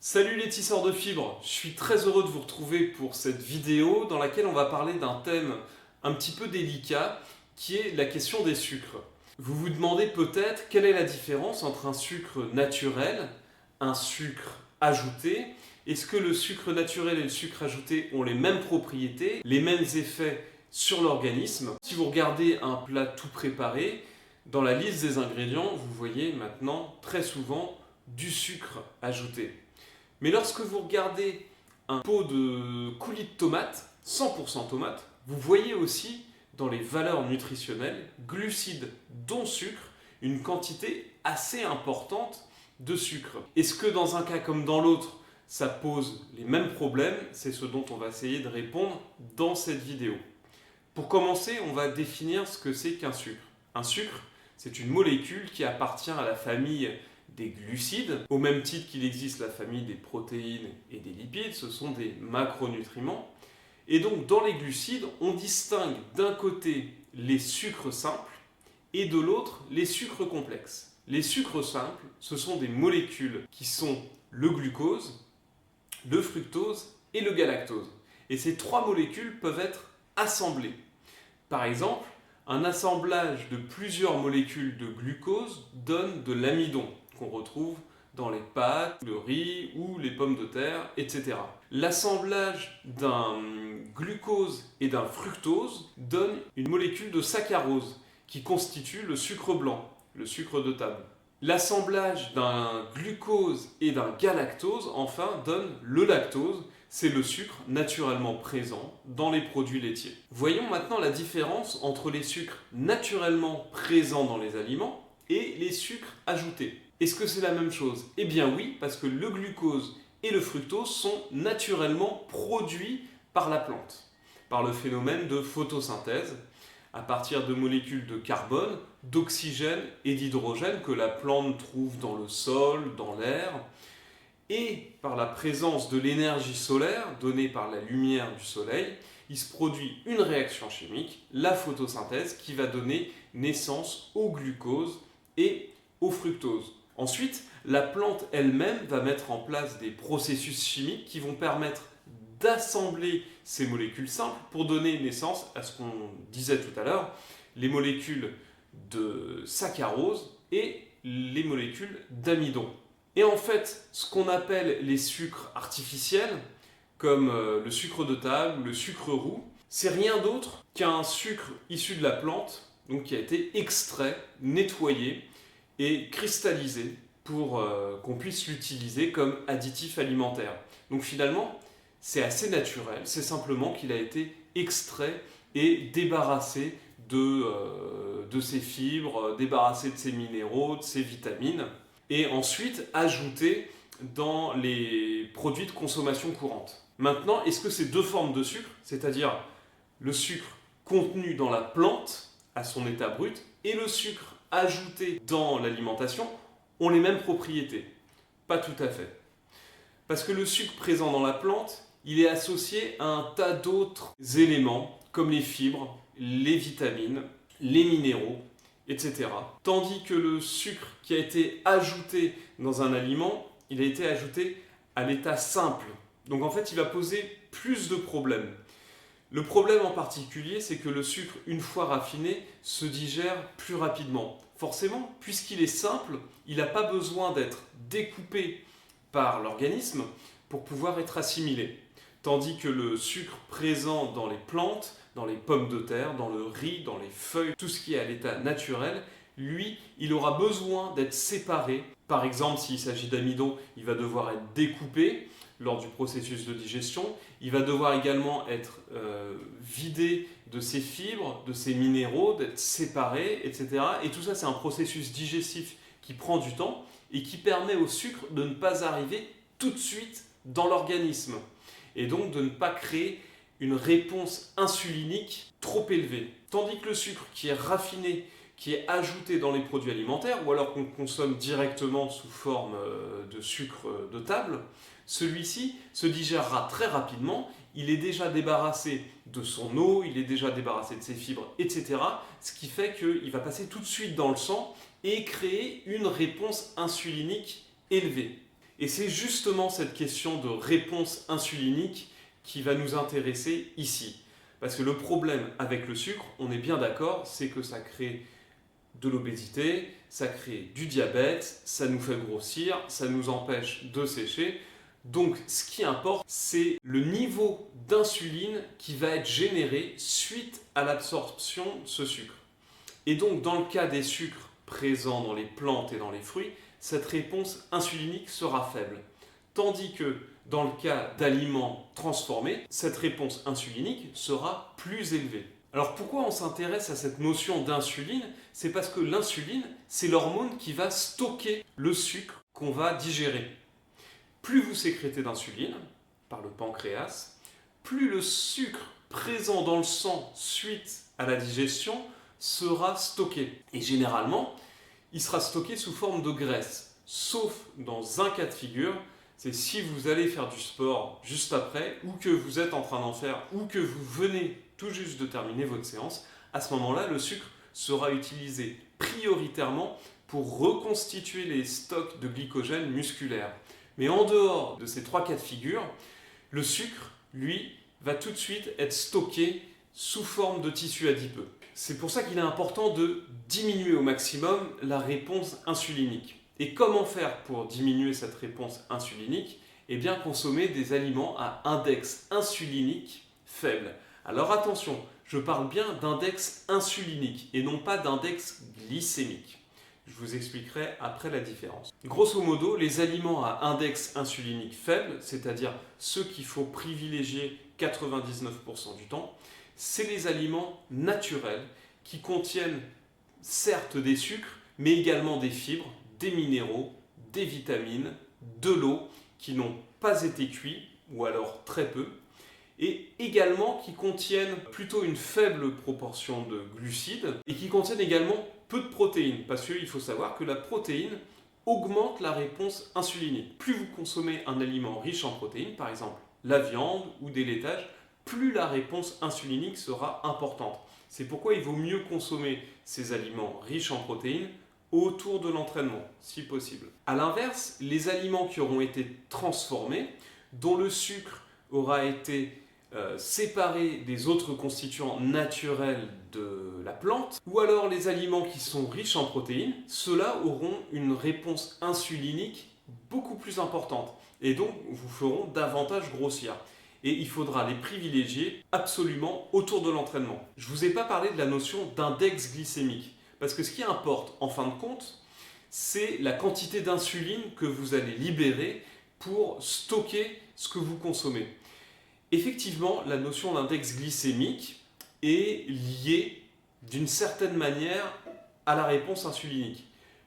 Salut les tisseurs de fibres, je suis très heureux de vous retrouver pour cette vidéo dans laquelle on va parler d'un thème un petit peu délicat qui est la question des sucres. Vous vous demandez peut-être quelle est la différence entre un sucre naturel, un sucre ajouté. Est-ce que le sucre naturel et le sucre ajouté ont les mêmes propriétés, les mêmes effets sur l'organisme? Si vous regardez un plat tout préparé, dans la liste des ingrédients, vous voyez maintenant très souvent du sucre ajouté. Mais lorsque vous regardez un pot de coulis de tomates, 100% tomates, vous voyez aussi dans les valeurs nutritionnelles, glucides dont sucre, une quantité assez importante de sucre. Est-ce que dans un cas comme dans l'autre, ça pose les mêmes problèmes? C'est ce dont on va essayer de répondre dans cette vidéo. Pour commencer, on va définir ce que c'est qu'un sucre. Un sucre, c'est une molécule qui appartient à la famille des glucides, au même titre qu'il existe la famille des protéines et des lipides, ce sont des macronutriments. Et donc dans les glucides, on distingue d'un côté les sucres simples et de l'autre les sucres complexes. Les sucres simples, ce sont des molécules qui sont le glucose, le fructose et le galactose. Et ces trois molécules peuvent être assemblées. Par exemple, un assemblage de plusieurs molécules de glucose donne de l'amidon, qu'on retrouve dans les pâtes, le riz ou les pommes de terre, etc. L'assemblage d'un glucose et d'un fructose donne une molécule de saccharose qui constitue le sucre blanc, le sucre de table. L'assemblage d'un glucose et d'un galactose, enfin, donne le lactose, c'est le sucre naturellement présent dans les produits laitiers. Voyons maintenant la différence entre les sucres naturellement présents dans les aliments et les sucres ajoutés. Est-ce que c'est la même chose? Eh bien oui, parce que le glucose et le fructose sont naturellement produits par la plante, par le phénomène de photosynthèse, à partir de molécules de carbone, d'oxygène et d'hydrogène que la plante trouve dans le sol, dans l'air, et par la présence de l'énergie solaire donnée par la lumière du soleil, il se produit une réaction chimique, la photosynthèse, qui va donner naissance au glucose et au fructose. Ensuite, la plante elle-même va mettre en place des processus chimiques qui vont permettre d'assembler ces molécules simples pour donner naissance à ce qu'on disait tout à l'heure, les molécules de saccharose et les molécules d'amidon. Et en fait, ce qu'on appelle les sucres artificiels, comme le sucre de table ou le sucre roux, c'est rien d'autre qu'un sucre issu de la plante, donc qui a été extrait, nettoyé et cristallisé pour qu'on puisse l'utiliser comme additif alimentaire. Donc finalement, c'est assez naturel, c'est simplement qu'il a été extrait et débarrassé de ses fibres, débarrassé de ses minéraux, de ses vitamines, et ensuite ajouté dans les produits de consommation courante. Maintenant, est-ce que ces deux formes de sucre, c'est-à-dire le sucre contenu dans la plante à son état brut et le sucre ajouté dans l'alimentation, ont les mêmes propriétés? Pas tout à fait. Parce que le sucre présent dans la plante, il est associé à un tas d'autres éléments, comme les fibres, les vitamines, les minéraux, etc. Tandis que le sucre qui a été ajouté dans un aliment, il a été ajouté à l'état simple. Donc en fait, il va poser plus de problèmes. Le problème en particulier, c'est que le sucre, une fois raffiné, se digère plus rapidement. Forcément, puisqu'il est simple, il n'a pas besoin d'être découpé par l'organisme pour pouvoir être assimilé. Tandis que le sucre présent dans les plantes, dans les pommes de terre, dans le riz, dans les feuilles, tout ce qui est à l'état naturel, lui, il aura besoin d'être séparé. Par exemple, s'il s'agit d'amidon, il va devoir être découpé lors du processus de digestion. Il va devoir également être vidé de ses fibres, de ses minéraux, d'être séparé, etc. Et tout ça, c'est un processus digestif qui prend du temps et qui permet au sucre de ne pas arriver tout de suite dans l'organisme. Et donc de ne pas créer une réponse insulinique trop élevée. Tandis que le sucre qui est raffiné, qui est ajouté dans les produits alimentaires, ou alors qu'on consomme directement sous forme de sucre de table, celui-ci se digérera très rapidement, il est déjà débarrassé de son eau, il est déjà débarrassé de ses fibres, etc. Ce qui fait qu'il va passer tout de suite dans le sang et créer une réponse insulinique élevée. Et c'est justement cette question de réponse insulinique qui va nous intéresser ici. Parce que le problème avec le sucre, on est bien d'accord, c'est que ça crée de l'obésité, ça crée du diabète, ça nous fait grossir, ça nous empêche de sécher. Donc ce qui importe, c'est le niveau d'insuline qui va être généré suite à l'absorption de ce sucre. Et donc dans le cas des sucres présents dans les plantes et dans les fruits, cette réponse insulinique sera faible. Tandis que dans le cas d'aliments transformés, cette réponse insulinique sera plus élevée. Alors pourquoi on s'intéresse à cette notion d'insuline? C'est parce que l'insuline, c'est l'hormone qui va stocker le sucre qu'on va digérer. Plus vous sécrétez d'insuline par le pancréas, plus le sucre présent dans le sang suite à la digestion sera stocké. Et généralement, il sera stocké sous forme de graisse, sauf dans un cas de figure, c'est si vous allez faire du sport juste après, ou que vous êtes en train d'en faire, ou que vous venez tout juste de terminer votre séance. À ce moment-là, le sucre sera utilisé prioritairement pour reconstituer les stocks de glycogène musculaire. Mais en dehors de ces trois cas de figure, le sucre, lui, va tout de suite être stocké sous forme de tissu adipeux. C'est pour ça qu'il est important de diminuer au maximum la réponse insulinique. Et comment faire pour diminuer cette réponse insulinique? Eh bien, consommer des aliments à index insulinique faible. Alors attention, je parle bien d'index insulinique et non pas d'index glycémique. Je vous expliquerai après la différence. Grosso modo, les aliments à index insulinique faible, c'est-à-dire ceux qu'il faut privilégier 99% du temps, c'est les aliments naturels qui contiennent certes des sucres, mais également des fibres, des minéraux, des vitamines, de l'eau qui n'ont pas été cuits, ou alors très peu, et également qui contiennent plutôt une faible proportion de glucides, et qui contiennent également peu de protéines, parce qu'il faut savoir que la protéine augmente la réponse insulinique. Plus vous consommez un aliment riche en protéines, par exemple la viande ou des laitages, plus la réponse insulinique sera importante. C'est pourquoi il vaut mieux consommer ces aliments riches en protéines autour de l'entraînement, si possible. A l'inverse, les aliments qui auront été transformés, dont le sucre aura été séparé des autres constituants naturels de la plante, ou alors les aliments qui sont riches en protéines, ceux-là auront une réponse insulinique beaucoup plus importante, et donc vous feront davantage grossir. Et il faudra les privilégier absolument autour de l'entraînement. Je ne vous ai pas parlé de la notion d'index glycémique. Parce que ce qui importe, en fin de compte, c'est la quantité d'insuline que vous allez libérer pour stocker ce que vous consommez. Effectivement, la notion d'index glycémique est liée d'une certaine manière à la réponse insulinique,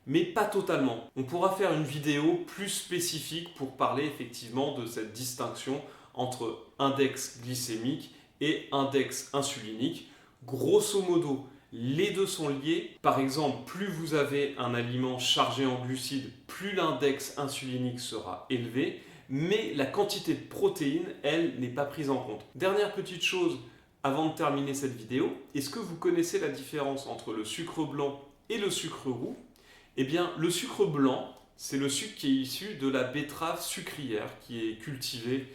mais pas totalement. On pourra faire une vidéo plus spécifique pour parler effectivement de cette distinction entre index glycémique et index insulinique. Grosso modo, les deux sont liés. Par exemple, plus vous avez un aliment chargé en glucides, plus l'index insulinique sera élevé, mais la quantité de protéines, elle, n'est pas prise en compte. Dernière petite chose, avant de terminer cette vidéo, est-ce que vous connaissez la différence entre le sucre blanc et le sucre roux? Eh bien, le sucre blanc, c'est le sucre qui est issu de la betterave sucrière, qui est cultivée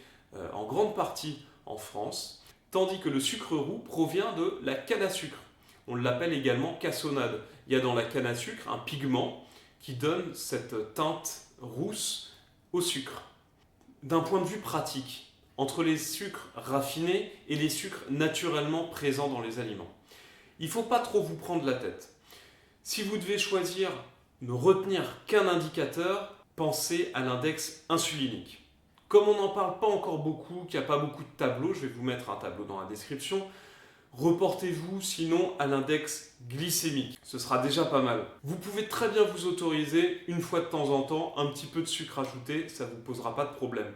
en grande partie en France, tandis que le sucre roux provient de la canne à sucre. On l'appelle également cassonade. Il y a dans la canne à sucre un pigment qui donne cette teinte rousse au sucre. D'un point de vue pratique, entre les sucres raffinés et les sucres naturellement présents dans les aliments, il ne faut pas trop vous prendre la tête. Si vous devez choisir, ne retenir qu'un indicateur, pensez à l'index insulinique. Comme on n'en parle pas encore beaucoup, qu'il n'y a pas beaucoup de tableaux, je vais vous mettre un tableau dans la description, reportez-vous sinon à l'index glycémique, ce sera déjà pas mal. Vous pouvez très bien vous autoriser une fois de temps en temps un petit peu de sucre ajouté, ça ne vous posera pas de problème.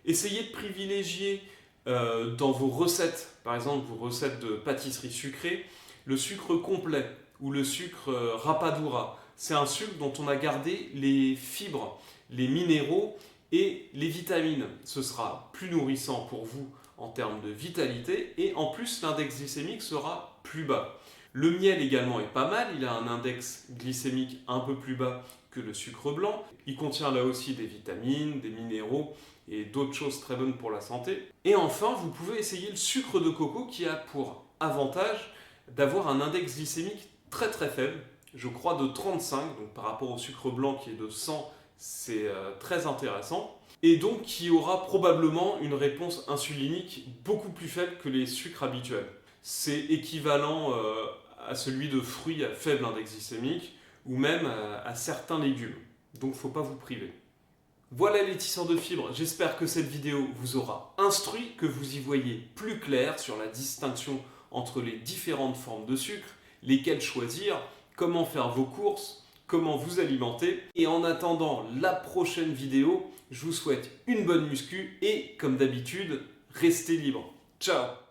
Essayez de privilégier dans vos recettes, par exemple vos recettes de pâtisserie sucrée, le sucre complet ou le sucre rapadura. C'est un sucre dont on a gardé les fibres, les minéraux et les vitamines. Ce sera plus nourrissant pour vous en termes de vitalité et en plus l'index glycémique sera plus bas. Le miel également est pas mal, il a un index glycémique un peu plus bas que le sucre blanc. Il contient là aussi des vitamines, des minéraux et d'autres choses très bonnes pour la santé. Et enfin, vous pouvez essayer le sucre de coco qui a pour avantage d'avoir un index glycémique très très faible, je crois de 35, donc par rapport au sucre blanc qui est de 100, c'est très intéressant. Et donc qui aura probablement une réponse insulinique beaucoup plus faible que les sucres habituels. C'est équivalent à celui de fruits à faible index glycémique ou même à certains légumes. Donc il ne faut pas vous priver. Voilà les tisseurs de fibres, j'espère que cette vidéo vous aura instruit, que vous y voyez plus clair sur la distinction entre les différentes formes de sucre, lesquelles choisir, comment faire vos courses, comment vous alimenter. Et en attendant la prochaine vidéo, je vous souhaite une bonne muscu et, comme d'habitude, restez libre. Ciao!